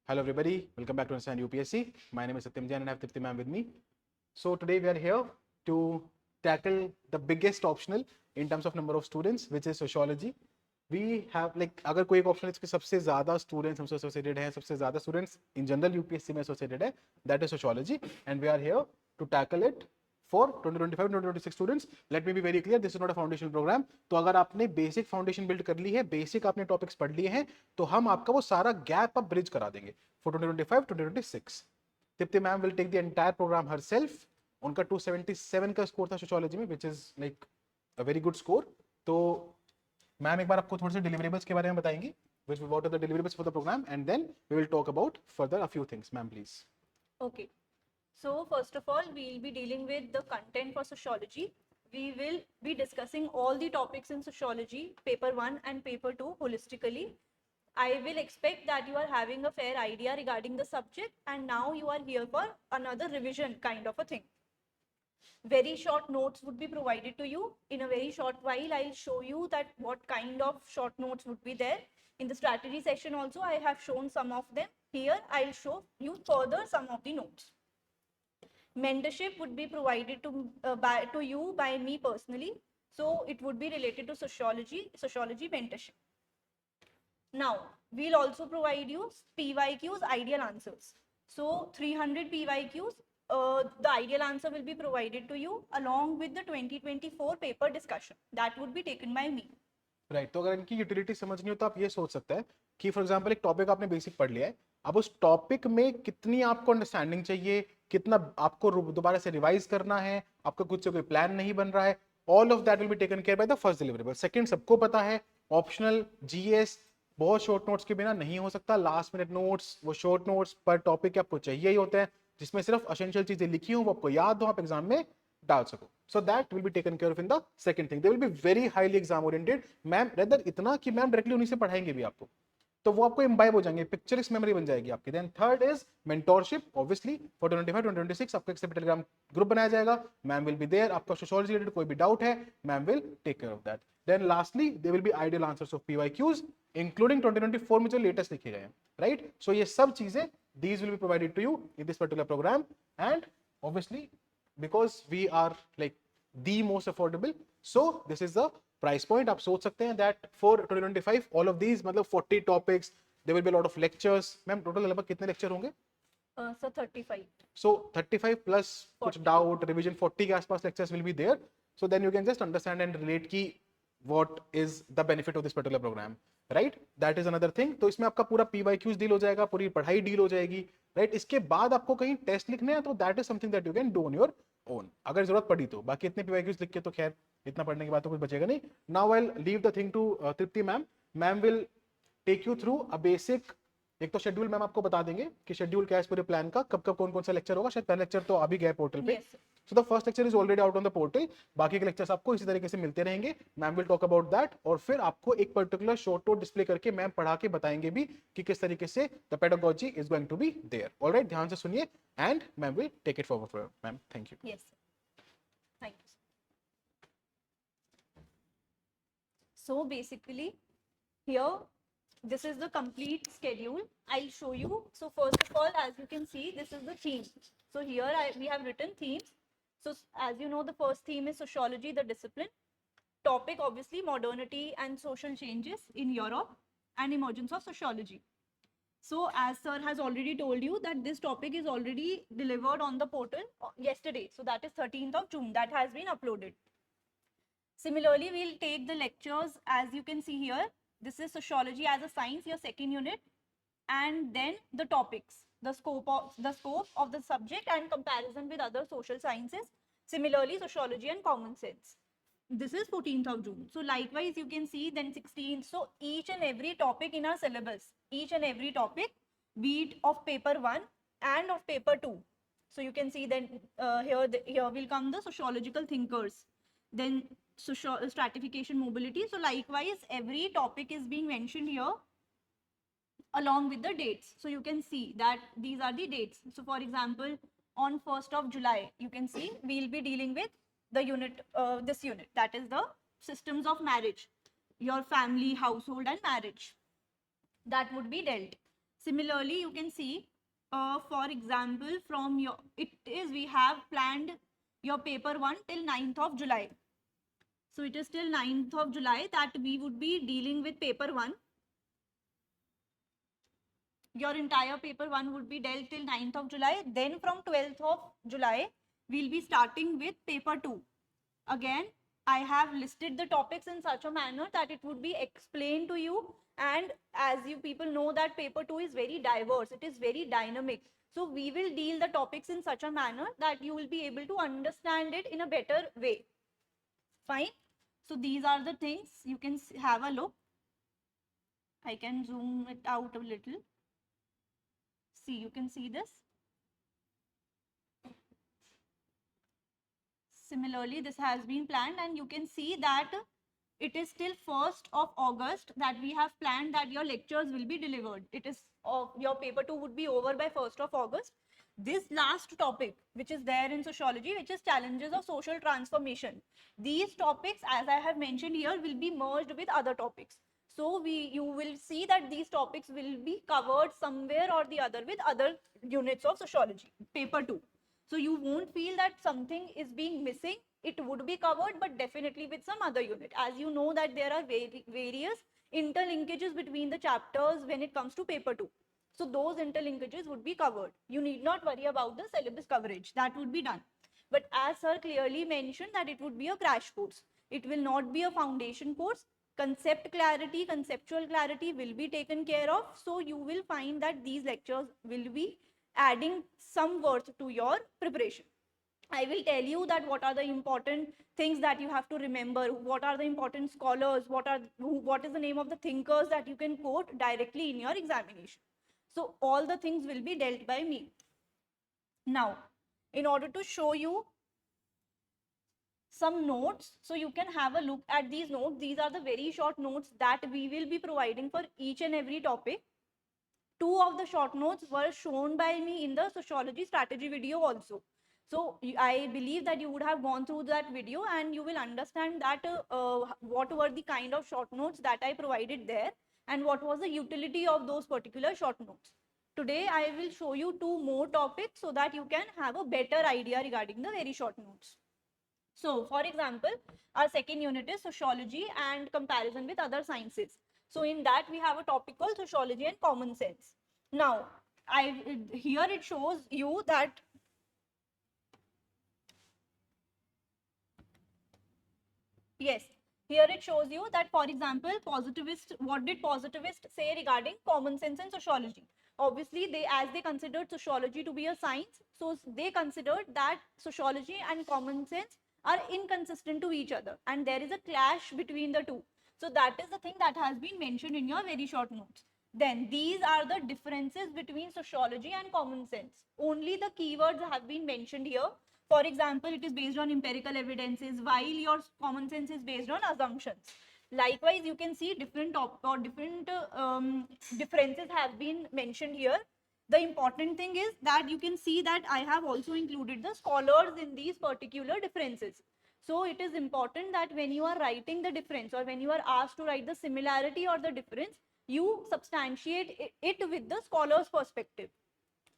Hello everybody, welcome back to Understand UPSC. My name is Satyam Jain and I have Tripti ma'am with me. So today we are here to tackle the biggest optional in terms of number of students, which is sociology. We have अगर कोई एक option है जिसके सबसे ज़्यादा students हमसे associated हैं, सबसे ज़्यादा स्टूडेंट्स इन जनरल यूपीएससी में एसोसिएटेड है, that is sociology and we are here to tackle it for 2025-2026 students. Let me be very clear, this is not a foundation programme. तो अगर आपने बेसिक फाउंडेशन बिल्ड कर ली है, basic आपने topics पढ़ लिए हैं, तो हम आपका वो सारा गैप अब ब्रिज करा देंगे for 2025-2026. Tipti ma'am will take the entire program herself. उनका 277 का स्कोर था सोशियोलॉजी में, which is like a very good score. तो मैम एक बार आपको थोड़े से डिलीवरेबल्स के बारे में बताएंगी, what are the deliverables for the program, and then we will talk about further a few things. Ma'am, please. Okay. So first of all, we'll be dealing with the content for sociology. We will be discussing all the topics in sociology, paper 1 and paper 2 holistically. I will expect that you are having a fair idea regarding the subject and now you are here for another revision kind of a thing. Very short notes would be provided to you. In a very short while, I'll show you that what kind of short notes would be there. In the strategy section also, I have shown some of them. Here, I'll show you further some of the notes. Mentorship would be provided to you by me personally. So it would be related to sociology mentorship. Now, we'll also provide you PYQs, ideal answers. So 300 PYQs, the ideal answer will be provided to you along with the 2024 paper discussion. That would be taken by me. Right तो अगर इनकी utility समझनी हो तो आप ये सोच सकते हैं कि फॉर एग्जांपल एक टॉपिक आपने बेसिक पढ़ लिया है, अब उस टॉपिक में कितनी आपको अंडरस्टैंडिंग चाहिए, कितना आपको दोबारा से रिवाइज करना है, आपका खुद से कोई प्लान नहीं बन रहा है, all of that will be taken care by the first deliverable. Second सबको पता है, ऑप्शनल जीएस बहुत शॉर्ट नोट्स के बिना नहीं हो सकता. लास्ट मिनट नोट्स, वो शॉर्ट नोट्स पर टॉपिक आपको चाहिए ही होते हैं, जिसमें सिर्फ असेंशियल चीजें लिखी हो, वो आपको याद हो, आप एग्जाम में डाल सको. So that will be taken care of in the second thing. They will be very highly exam oriented. Ma'am rather इतना कि मैम डायरेक्टली उन्हीं से पढ़ाएंगे भी आपको, तो वो आपको इम्बाइब हो जाएंगे, पिक्चरिश मेमोरी बन जाएगी आपकी. Then third is mentorship. Obviously for 2025-2026 आपका एक सेपरेट टेलीग्राम ग्रुप बनाया जाएगा. Ma'am will be there. आपका सोशियोलॉजी रिलेटेड कोई भी डाउट है, ma'am will take care of that. Then lastly they will be ideal answers of PYQs including 2024 में जो लेटेस्ट लिखे गए हैं. राइट, सो ये सब चीजें these will be provided to you in this particular program. And obviously because we are like the most affordable, so this is the price point. आप सोच सकते हैं that for 2025 all of these मतलब 40 topics, there will be a lot of lectures. Ma'am total लगभग कितने lecture होंगे? So 35. So 35 plus कुछ doubt revision 40 के आसपास lectures will be there. So then you can just understand and relate कि what is the benefit of this particular program, right? That is another thing. तो इसमें आपका पूरा PYQs deal हो जाएगा, पूरी पढ़ाई डील हो जाएगी, right? इसके बाद आपको कहीं टेस्ट लिखने हैं तो that is something that you can do on your own, अगर जरूरत पड़ी तो. बाकी इतने PYQs लिख के तो खैर इतना पढ़ने के बाद तो कुछ बचेगा नहीं. Now I'll leave the thing to Tripti ma'am. Ma'am will take you through a basic, एक तो शेड्यूल मैम आपको बता देंगे कि शेड्यूल क्या है इस पूरे प्लान का, कब कब कौन कौन सा लेक्चर होगा. शायद पहला लेक्चर तो अभी गया पोर्टल पे. So the first lecture is already out on the portal. बाकी के लेक्चर्स आपको इसी तरीके से मिलते रहेंगे. Ma'am will talk about that और फिर आपको एक पर्टिकुलर शॉर्ट नोट डिस्प्ले करके मैम पढ़ा के बताएंगे भी कि किस तरीके से the pedagogy is going to be there. Alright, ध्यान से सुनिए and ma'am will take it forward for ma'am. Thank you. Yes. Thank you. So basically, here, this is the complete schedule. I'll show you. So first of all, as you can see, this is the theme. So here we have written themes. So as you know, the first theme is sociology, the discipline. Topic, obviously, modernity and social changes in Europe and emergence of sociology. So as sir has already told you that this topic is already delivered on the portal yesterday. So that is 13th of June. That has been uploaded. Similarly, we'll take the lectures as you can see here. This is sociology as a science, your second unit, and then the topics, the scope of the subject and comparison with other social sciences. Similarly, sociology and common sense. This is 14th of June. So likewise, you can see then 16th. So each and every topic in our syllabus, each and every topic, be it of paper 1 and of paper 2. So you can see then here will come the sociological thinkers. Then social stratification mobility. So likewise, every topic is being mentioned here along with the dates. So you can see that these are the dates. So for example, on 1st of July, you can see we'll be dealing with the unit, this unit, that is the systems of marriage, your family, household and marriage. That would be dealt. Similarly, you can see, for example, from your, we have planned your paper 1 till 9th of July. So it is till 9th of July that we would be dealing with paper 1. Your entire paper 1 would be dealt till 9th of July. Then from 12th of July, we'll be starting with paper 2. Again, I have listed the topics in such a manner that it would be explained to you. And as you people know that paper 2 is very diverse, it is very dynamic. So we will deal the topics in such a manner that you will be able to understand it in a better way. Fine. So these are the things. You can have a look. I can zoom it out a little. See, you can see this. Similarly, this has been planned, and you can see that it is till 1st of August that we have planned that your lectures will be delivered. It is your paper 2 would be over by 1st of August. This last topic, which is there in sociology, which is challenges of social transformation. These topics, as I have mentioned here, will be merged with other topics. So you will see that these topics will be covered somewhere or the other with other units of sociology, paper 2. So you won't feel that something is being missing. It would be covered, but definitely with some other unit. As you know that there are various interlinkages between the chapters when it comes to paper 2. So those interlinkages would be covered. You need not worry about the syllabus coverage. That would be done. But as sir clearly mentioned that it would be a crash course. It will not be a foundation course. Conceptual clarity will be taken care of. So you will find that these lectures will be adding some worth to your preparation. I will tell you that what are the important things that you have to remember, what are the important scholars, what is the name of the thinkers that you can quote directly in your examination. So all the things will be dealt by me. Now, in order to show you some notes, so you can have a look at these notes. These are the very short notes that we will be providing for each and every topic. 2 of the short notes were shown by me in the sociology strategy video also. So I believe that you would have gone through that video and you will understand that what were the kind of short notes that I provided there and what was the utility of those particular short notes. Today I will show you 2 more topics so that you can have a better idea regarding the very short notes. So, for example, our second unit is sociology and comparison with other sciences. So, in that we have a topic called sociology and common sense. Now, here it shows you that yes, here it shows you that, for example, what did positivists say regarding common sense and sociology? Obviously, as they considered sociology to be a science, so they considered that sociology and common sense are inconsistent to each other and there is a clash between the two. So that is the thing that has been mentioned in your very short notes. Then these are the differences between sociology and common sense. Only the keywords have been mentioned here. For example, it is based on empirical evidences while your common sense is based on assumptions. Likewise, you can see different differences have been mentioned here. The important thing is that you can see that I have also included the scholars in these particular differences. So it is important that when you are writing the difference or when you are asked to write the similarity or the difference, you substantiate it with the scholar's perspective.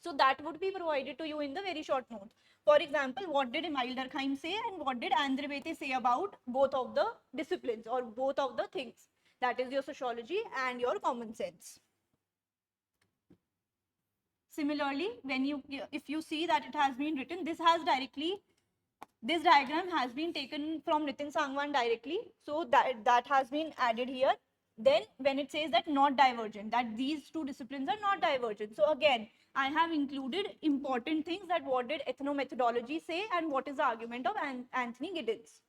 So that would be provided to you in the very short notes. For example, what did Emile Durkheim say and what did Andre Bethe say about both of the disciplines or both of the things? That is your sociology and your common sense. Similarly, if you see that it has been written, this diagram has been taken from Nitin Sangwan directly. So that has been added here. Then when it says that not divergent, that these two disciplines are not divergent. So again, I have included important things that what did ethnomethodology say and what is the argument of Anthony Giddens.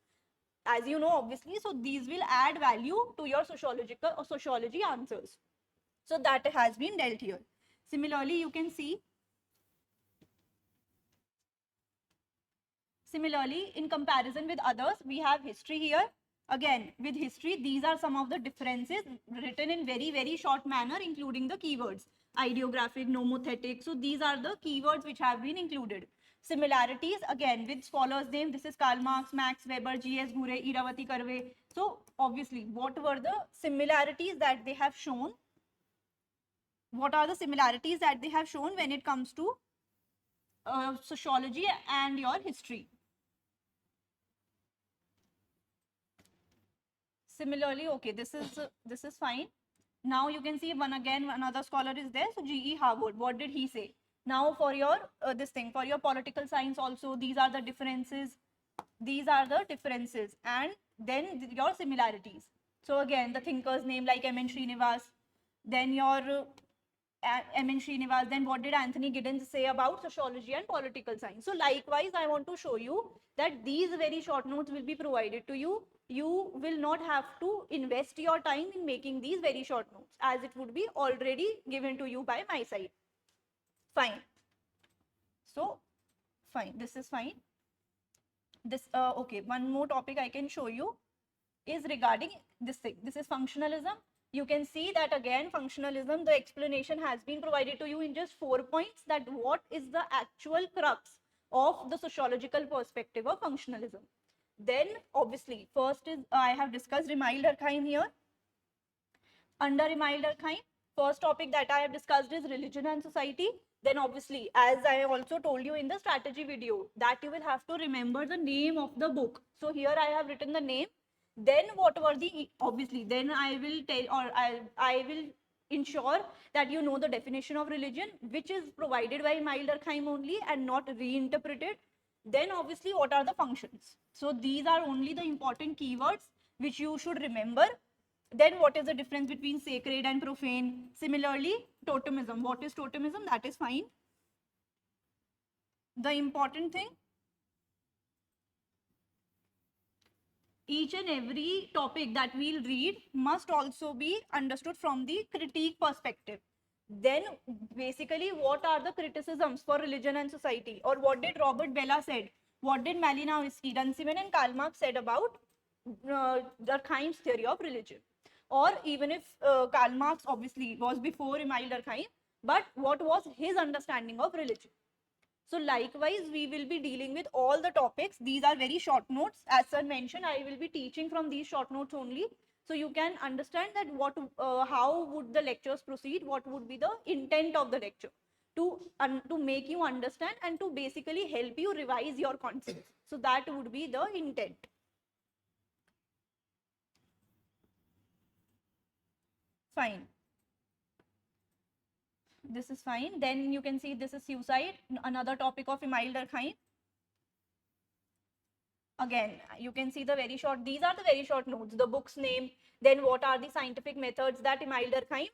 As you know, obviously, so these will add value to your sociological or sociology answers. So that has been dealt here. Similarly, you can see Similarly, in comparison with others, we have history here. Again, with history, these are some of the differences written in very, very short manner, including the keywords. Ideographic, nomothetic. So these are the keywords which have been included. Similarities, again, with scholars' name, this is Karl Marx, Max Weber, G.S. Gure, Iravati Karve. So obviously, what were the similarities that they have shown? what are the similarities that they have shown when it comes to sociology and your history. Similarly, okay, this is fine. Now you can see another scholar is there. So G.E. Harwood, what did he say? Now for your this thing, for your political science also, these are the differences. These are the differences, and then your similarities. So again, the thinkers name like M.N. Srinivas, then your M.N. Srinivas, then what did Anthony Giddens say about sociology and political science? So likewise, I want to show you that these very short notes will be provided to you. You will not have to invest your time in making these very short notes, as it would be already given to you by my side. Fine. So, fine, this is fine. This, okay, one more topic I can show you is regarding this thing. This is functionalism. You can see that again, functionalism, the explanation has been provided to you in just 4 points, that what is the actual crux of the sociological perspective of functionalism. Then obviously, first is, I have discussed Emile Durkheim here. Under Emile Durkheim, first topic that I have discussed is religion and society. Then obviously, as I also told you in the strategy video, that you will have to remember the name of the book. So here I have written the name. Then what were the, obviously, then I will tell, or I will ensure that you know the definition of religion, which is provided by Emile Durkheim only and not reinterpreted. Then obviously, what are the functions? So these are only the important keywords which you should remember. Then what is the difference between sacred and profane? Similarly, totemism. What is totemism? That is fine. The important thing, each and every topic that we'll read must also be understood from the critique perspective. Then basically, what are the criticisms for religion and society? Or what did Robert Bella said? What did Malinowski, Runciman and Karl Marx said about Durkheim's theory of religion? Or even if Karl Marx obviously was before Emile Durkheim, but what was his understanding of religion? So likewise, we will be dealing with all the topics. These are very short notes. As sir mentioned, I will be teaching from these short notes only. So you can understand that how would the lectures proceed, what would be the intent of the lecture to make you understand and to basically help you revise your concepts. So that would be the intent. Fine. This is fine. Then you can see this is suicide, another topic of Emile Durkheim. Again, you can see the very short, these are the very short notes, the book's name, then what are the scientific methods that Emile Durkheim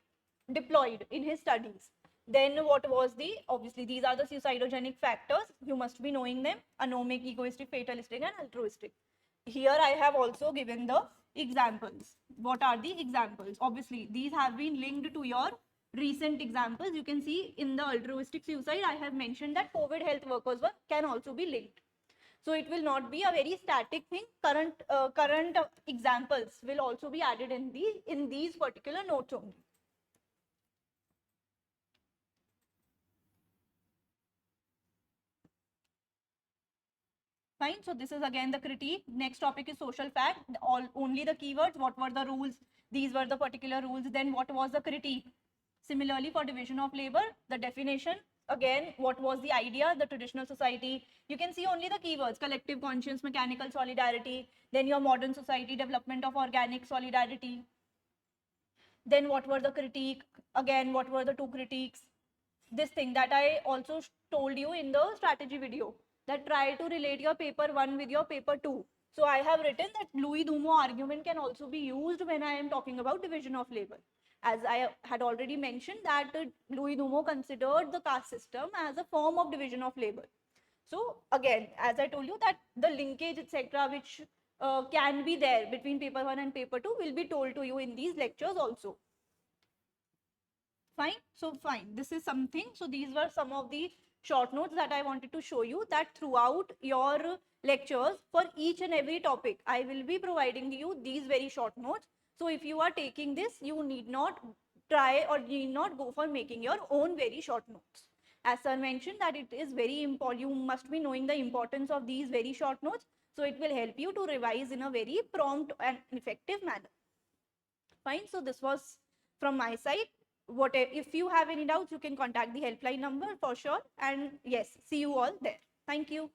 deployed in his studies. Then what was the, obviously these are the suicidogenic factors, you must be knowing them, anomic, egoistic, fatalistic and altruistic. Here I have also given the examples. What are the examples? Obviously these have been linked to your recent examples. You can see in the altruistic suicide, I have mentioned that COVID health workers can also be linked. So it will not be a very static thing. Current examples will also be added in these particular notes only. Fine. So this is again the critique. Next topic is social fact. Only the keywords. What were the rules? These were the particular rules. Then what was the critique? Similarly, for division of labor, the definition. Again, what was the idea? The traditional society. You can see only the keywords: collective conscience, mechanical solidarity. Then your modern society, development of organic solidarity. Then what were the critique? Again, what were the two critiques? This thing that I also told you in the strategy video, that try to relate your paper 1 with your paper 2. So I have written that Louis Dumo argument can also be used when I am talking about division of labor. As I had already mentioned that Louis Dumo considered the caste system as a form of division of labor. So again, as I told you, that the linkage etc. which can be there between paper 1 and paper 2 will be told to you in these lectures also. Fine. So fine, this is something. So these were some of the short notes that I wanted to show you, that throughout your lectures for each and every topic, I will be providing you these very short notes. So if you are taking this, you need not try or need not go for making your own very short notes. As sir mentioned that it is very important, you must be knowing the importance of these very short notes. So it will help you to revise in a very prompt and effective manner. Fine. So this was from my side. if you have any doubts, you can contact the helpline number for sure. And yes, see you all there. Thank you.